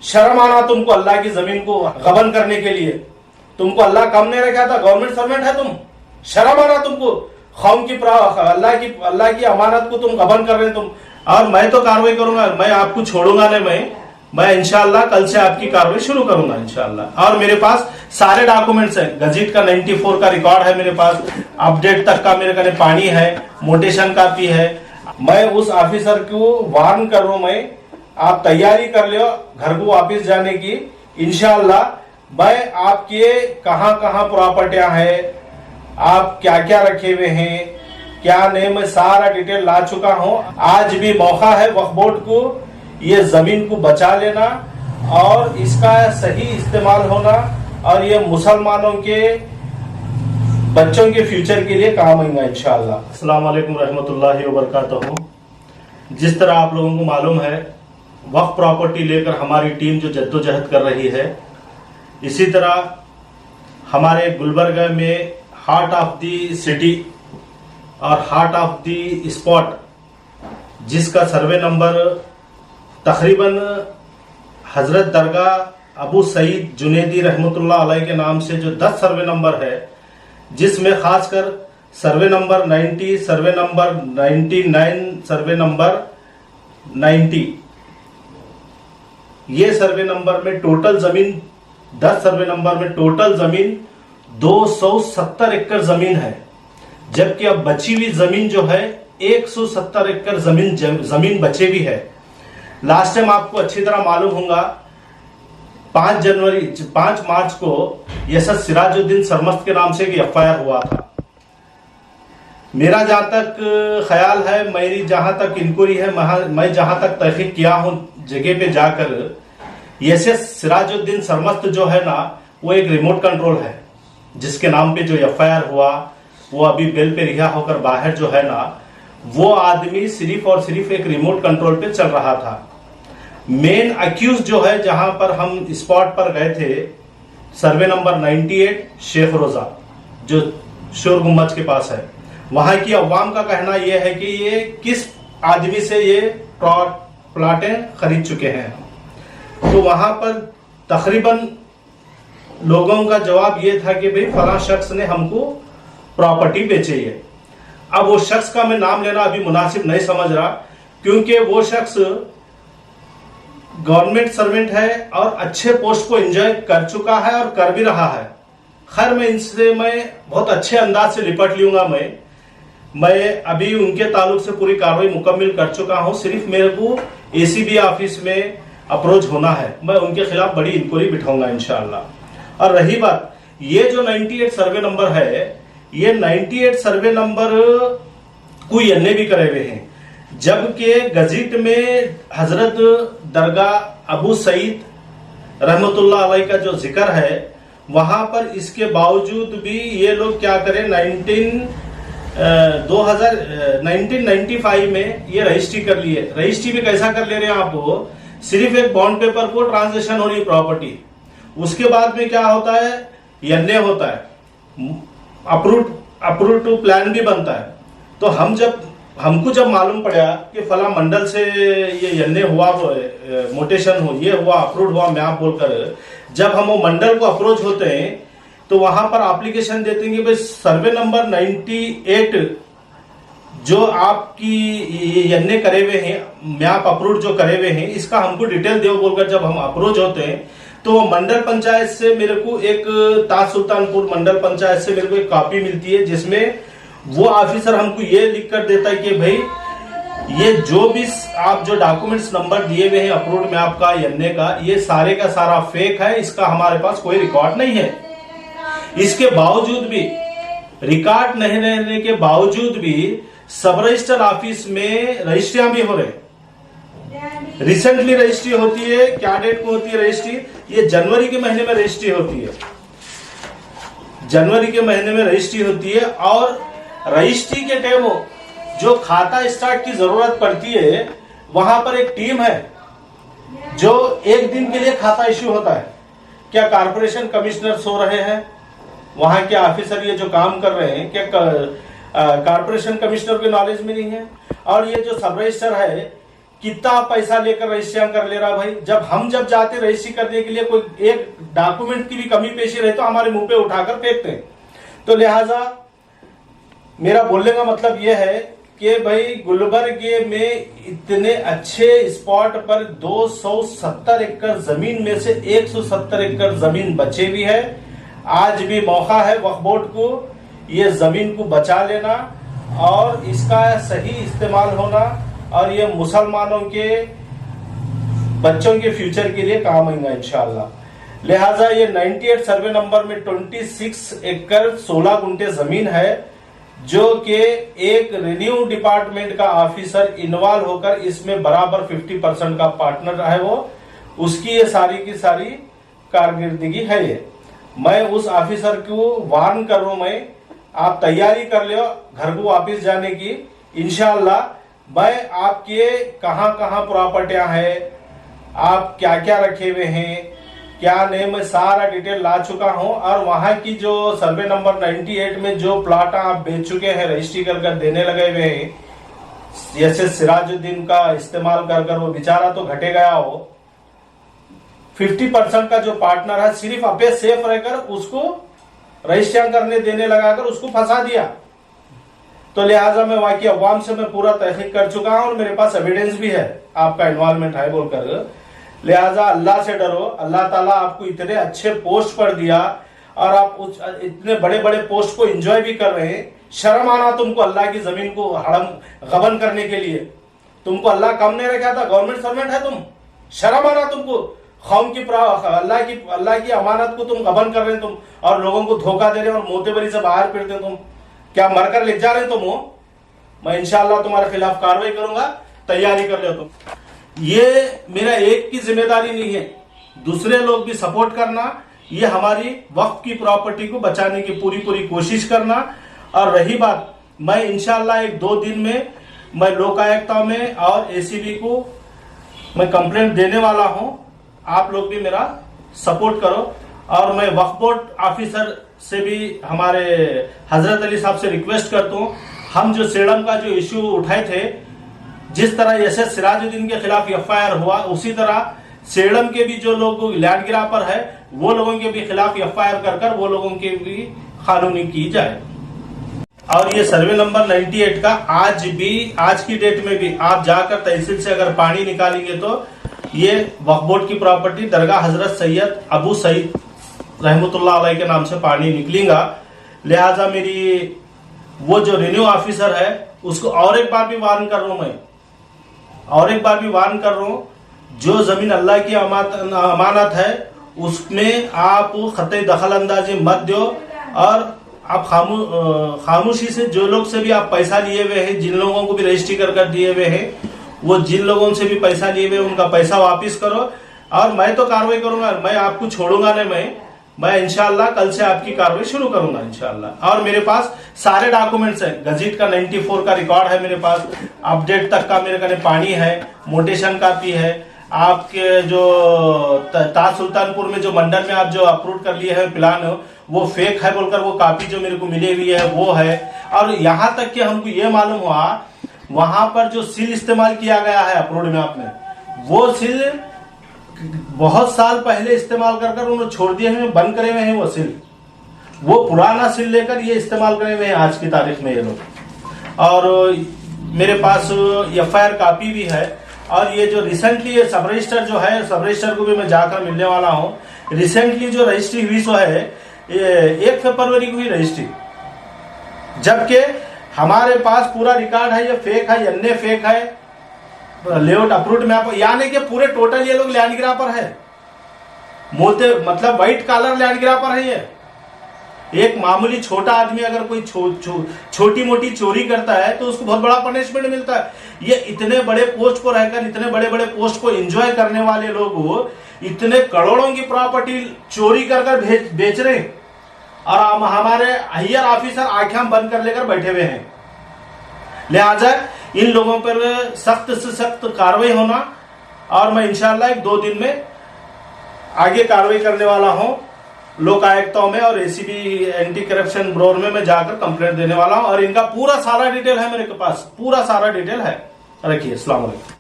शर्म आना तुमको अल्लाह की जमीन को गबन करने के लिए। तुमको अल्लाह कम नहीं रखा था, गवर्नमेंट सर्वेंट है तुम। शर्म आना तुमको, कौम की अल्लाह की अमानत को तुम गबन कर रहे हैं तुम। और मैं तो कार्रवाई करूंगा, मैं आपको छोड़ूंगा नहीं। मैं इंशाल्लाह कल से आपकी कार्रवाई शुरू करूंगा इंशाल्लाह। और मेरे पास सारे डॉक्यूमेंट्स हैं, गजीट का 94 का रिकॉर्ड है मेरे पास, अपडेट तक का मेरे कने पानी है, मोटेशन कापी है। मैं उस ऑफिसर को वार्न कर रहा हूं, मैं आप तैयारी कर लियो घर को वापिस जाने की इंशाल्लाह। मैं आपके कहां कहां प्रॉपर्टियां हैं, आप क्या क्या रखे हुए हैं, क्या नहीं, मैं सारा डिटेल ला चुका हूं। आज भी मौका है वक्फ बोर्ड को ये जमीन को बचा लेना और इसका सही इस्तेमाल होना, और ये मुसलमानों के बच्चों के फ्यूचर के लिए काम आएगा इंशाअल्लाह। अस्सलाम वालेकुम रहमतुल्लाहि व बरकातहू। जिस तरह आप लोगों को मालूम है, वक्फ प्रॉपर्टी लेकर हमारी टीम जो जद्दोजहद कर रही है, इसी तरह हमारे गुलबर्गा में हार्ट ऑफ द सिटी और हार्ट ऑफ द स्पॉट, जिसका सर्वे नंबर तकरीबन हजरत दरगाह अबू सईद जुनेदी रहमतुल्लाह अलैह के नाम से जो 10 सर्वे नंबर है, जिसमें खासकर survey number 90, survey number 99, survey number 90, ये सर्वे नंबर में टोटल जमीन 10 सर्वे नंबर में टोटल जमीन 270 एकड़ जमीन है। जबकि अब बची हुई जमीन जो है 170 एकड़ जमीन बचे भी है। लास्ट टाइम आपको अच्छी तरह मालूम होगा, 5 मार्च को यसद सिराजुद्दीन सरमस्त के नाम से एक FIR हुआ था। मेरा जहां तक ख्याल है, मेरी जहां तक इंक्वायरी है, मैं जहां तक तहकीक किया हूं जगह पे जाकर, यसद सिराजुद्दीन सरमस्त जो है ना, वो एक रिमोट कंट्रोल है, जिसके नाम पे जो FIR हुआ, वो अभी बेल पे रिहा होकर बाहर जो है ना, वो आदमी सिर्फ और सिर्फ एक रिमोट कंट्रोल पे चल रहा था। मेन अक्यूज जो है, जहां पर हम स्पॉट पर गए थे, सर्वे नंबर 98 शेख रोजा, जो शोर गुम्बज के पास है, वहां की अवाम का कहना यह है कि ये किस आदमी से ये प्लाटें खरीद चुके हैं। तो वहां पर तकरीबन लोगों का जवाब ये था कि भाई फला शख्स ने हमको प्रॉपर्टी बेची है। अब वो शख्स का मैं नाम लेना अभी मुनासिब नहीं समझ रहा, क्योंकि वो शख्स गवर्नमेंट सर्वेंट है और अच्छे पोस्ट को एंजॉय कर चुका है और कर भी रहा है। खैर, मैं इनसे मैं बहुत अच्छे अंदाज से निपट लूंगा। मैं अभी उनके ताल्लुक से पूरी कार्रवाई मुकम्मल कर चुका हूं। सिर्फ मेरे को ACB ऑफिस में अप्रोच होना है, मैं उनके खिलाफ बड़ी इंक्वायरी बिठाऊंगा इंशाअल्लाह। और रही बात, ये जो 98 सर्वे नंबर है, ये 98 सर्वे नंबर को एनए भी करे हुए हैं, जबकि गजीट में हजरत दरगाह अबू सईद रहमतुल्लाह अलैह का जो जिक्र है, वहां पर इसके बावजूद भी ये लोग क्या करें, 1995 में ये रजिस्ट्री कर लिए। रजिस्ट्री भी कैसा कर ले रहे हैं आप, सिर्फ एक बॉन्ड पेपर को ट्रांजेक्शन हो रही प्रॉपर्टी, उसके बाद में क्या होता है, एनए होता है, अप्रूव टू प्लान भी बनता है। तो हमको जब मालूम पड़ा कि फला मंडल से ये एनए हुआ, मोटेशन हो, ये हुआ, अप्रूव हुआ मैप बोलकर, जब हम वो मंडल को अप्रोच होते हैं तो वहां पर एप्लीकेशन देते हैं कि भाई सर्वे नंबर 98 जो आपकी एनए करे हुए हैं, मैप अप्रूव जो करे हुए हैं, इसका हमको डिटेल दो बोलकर जब हम अप्रोच होते हैं, तो मंडल पंचायत से मेरे को एक ताज सुल्तानपुर मंडल पंचायत से मेरे को एक कॉपी मिलती है, जिसमें वो ऑफिसर हमको ये लिख कर देता है कि भाई ये जो भी आप जो डॉक्यूमेंट्स नंबर दिए हुए हैं अप्रूव्ड में आपका एनए का, ये सारे का सारा फेक है, इसका हमारे पास कोई रिकॉर्ड नहीं है। इसके बावजूद भी, रिकॉर्ड नहीं रहने के बावजूद भी, सब रजिस्टर ऑफिस में रजिस्ट्रियां भी हो रहे। रिसेंटली रजिस्ट्री होती है, क्या डेट को होती है रजिस्ट्री, ये जनवरी के महीने में रजिस्ट्री होती है, जनवरी के महीने में रजिस्ट्री होती है। और रजिस्ट्री के टाइम जो खाता स्टार्ट की जरूरत पड़ती है, वहां पर एक टीम है जो एक दिन के लिए खाता इश्यू होता है। क्या कारपोरेशन कमिश्नर सो रहे हैं, वहां के ऑफिसर ये जो काम कर रहे हैं, क्या कारपोरेशन कमिश्नर के नॉलेज में नहीं है? और ये जो सब रजिस्टर है, कितना पैसा लेकर रजिस्ट्रियां कर ले रहा भाई। जब जाते रजिस्ट्री करने के लिए कोई एक डॉक्यूमेंट की भी कमी पेशी रहे तो हमारे मुंह पे उठाकर फेंकते हैं। तो लिहाजा मेरा बोलने का मतलब यह है कि भाई गुलबर्गे में इतने अच्छे स्पॉट पर 270 एकड़ जमीन में से 170 एकड़ जमीन बचे भी है। आज भी मौका है वक्फ बोर्ड को ये जमीन को बचा लेना और इसका सही इस्तेमाल होना और ये मुसलमानों के बच्चों के फ्यूचर के लिए काम आएगा इंशाअल्लाह। लिहाजा ये 98 सर्वे नंबर में 26 एकड़ 16 गुंठे जमीन है जो कि एक रेवेन्यू डिपार्टमेंट का ऑफिसर इन्वॉल्व होकर इसमें बराबर 50% का पार्टनर है वो, उसकी ये सारी की सारी कारकिर्दगी है। ये मैं उस ऑफिसर को वार्न कर रहा हूं, मैं आप तैयारी कर लो घर को वापस जाने की इंशाअल्लाह। मैं आपके कहां कहां प्रॉपर्टियां हैं, आप क्या क्या रखे हुए हैं, क्या नहीं, मैं सारा डिटेल ला चुका हूं। और वहां की जो सर्वे नंबर 98 में जो प्लाट आप बेच चुके हैं, रजिस्ट्री कर देने लगे हुए हैं, जैसे सिराजुद्दीन का इस्तेमाल कर वो बेचारा तो घटे गया हो। 50% का जो पार्टनर है सिर्फ अपने सेफ रहकर उसको रजिस्ट्रियां करने देने लगाकर उसको फंसा दिया। तो लिहाजा मैं वाकई अवाम से मैं पूरा तहकीक कर चुका हूं और मेरे पास एविडेंस भी है आपका इन्वॉल्वमेंट है बोलकर। लिहाजा अल्लाह से डरो, अल्लाह ताला आपको इतने अच्छे पोस्ट पर दिया और आप इतने बड़े बड़े पोस्ट को एंजॉय भी कर रहे हैं। शर्म आना तुमको अल्लाह की जमीन को हड़म गबन करने के लिए। तुमको अल्लाह कम नहीं रखा था, गवर्नमेंट सर्वेंट है तुम। शर्म आना तुमको, कौम की अल्लाह की अमानत को तुम गबन कर रहे हैं तुम और लोगों को धोखा दे रहे हैं और मोतेबरी से बाहर फिरते तुम। क्या मरकर ले जा रहे तुम हो? मैं इंशाअल्लाह तुम्हारे खिलाफ कार्रवाई करूंगा, तैयारी कर लो तुम। ये मेरा एक की जिम्मेदारी नहीं है, दूसरे लोग भी सपोर्ट करना, ये हमारी वक्फ की प्रॉपर्टी को बचाने की पूरी कोशिश करना। और रही बात, मैं इंशाअल्लाह 1-2 दिन में मैं लोकायुक्ता में और एसीबी को मैं कंप्लेंट देने वाला हूं। आप लोग भी मेरा सपोर्ट करो। और मैं वक्फ बोर्ड ऑफिसर से भी हमारे हजरत अली साहब से रिक्वेस्ट करता हूं, हम जो सेडम का जो इश्यू उठाए थे, जिस तरह एसएस सिराजुद्दीन के खिलाफ एफआईआर हुआ, उसी तरह सेडम के भी जो लोग लैंड ग्रैपर है वो लोगों के भी खिलाफ एफआईआर कर वो लोगों के भी कानूनी की जाए। और ये सर्वे नंबर 98 का आज की डेट में भी आप जाकर तहसील से अगर पानी निकालेंगे तो ये वक्फ बोर्ड की प्रॉपर्टी दरगाह हजरत सैयद अबू सईद रहमतुल्लाह अलैह के नाम से पानी निकलेगा। लिहाजा मेरी वो जो रेवेन्यू ऑफिसर है उसको और एक बार भी वार्न कर रहा हूं, मैं और एक बार भी वार्न कर रहा हूं, जो जमीन अल्लाह की अमानत है उसमें आप खतई दखल अंदाजी मत दो। और आप खामोशी से जो लोग से भी आप पैसा लिए हुए हैं, जिन लोगों को भी रजिस्ट्री कर दिए हुए हैं, वो जिन लोगों से भी पैसा लिए हुए उनका पैसा वापस करो। और मैं तो कार्रवाई करूंगा, मैं आपको छोड़ूंगा नहीं। मैं इंशाअल्लाह कल से आपकी कार्रवाई शुरू करूंगा इंशाअल्लाह। और मेरे पास सारे डॉक्यूमेंट्स हैं, गजट का 94 का रिकॉर्ड है मेरे पास, अपडेट तक का मेरे कने पानी है, मोटेशन कापी है, आपके जो ताज सुल्तानपुर में जो मंडल में आप जो अप्रूव कर लिए है प्लान वो फेक है बोलकर वो कापी जो मेरे को मिली हुई है वो है। और यहाँ तक कि हमको ये मालूम हुआ वहां पर जो सील इस्तेमाल किया गया है अप्रूव में आपने, वो सील बहुत साल पहले इस्तेमाल कर उन्होंने छोड़ दिए हैं, बंद करे हुए हैं वो सील। वो पुराना सील लेकर ये इस्तेमाल करे हुए हैं आज की तारीख में ये लोग। और मेरे पास एफआईआर कापी भी है। और ये जो रिसेंटली सब रजिस्टर जो है, सब रजिस्टर को भी मैं जाकर मिलने वाला हूं। रिसेंटली जो रजिस्ट्री हुई सो है ये 1 फरवरी को हुई रजिस्ट्री, जबकि हमारे पास पूरा रिकॉर्ड है ये फेक है, अन्य फेक है, लेआउट अप्रूव्ड मैप, यानी कि पूरे टोटल ये लोग लैंड ग्रैपर है, मोटे मतलब व्हाइट कॉलर लैंड ग्रैपर है। ये एक मामूली छोटा आदमी अगर कोई छोटी मोटी चोरी करता है तो उसको बहुत बड़ा पनिशमेंट मिलता है। ये इतने बड़े पोस्ट पर रहकर इतने बड़े बड़े पोस्ट को एंजॉय करने वाले लोग इतने करोड़ों की प्रॉपर्टी चोरी कर बेच रहे हैं और हमारे हायर ऑफिसर आंखें बंद कर लेकर बैठे हुए हैं। लिहाजा इन लोगों पर सख्त से सख्त कार्रवाई होना। और मैं इंशाअल्लाह 1-2 दिन में आगे कार्रवाई करने वाला हूं लोकायुक्तों में और एसीबी एंटी करप्शन ब्यूरो में मैं जाकर कंप्लेंट देने वाला हूं। और इनका पूरा सारा डिटेल है मेरे पास, पूरा सारा डिटेल है। रखिए, अस्सलाम वालेकुम।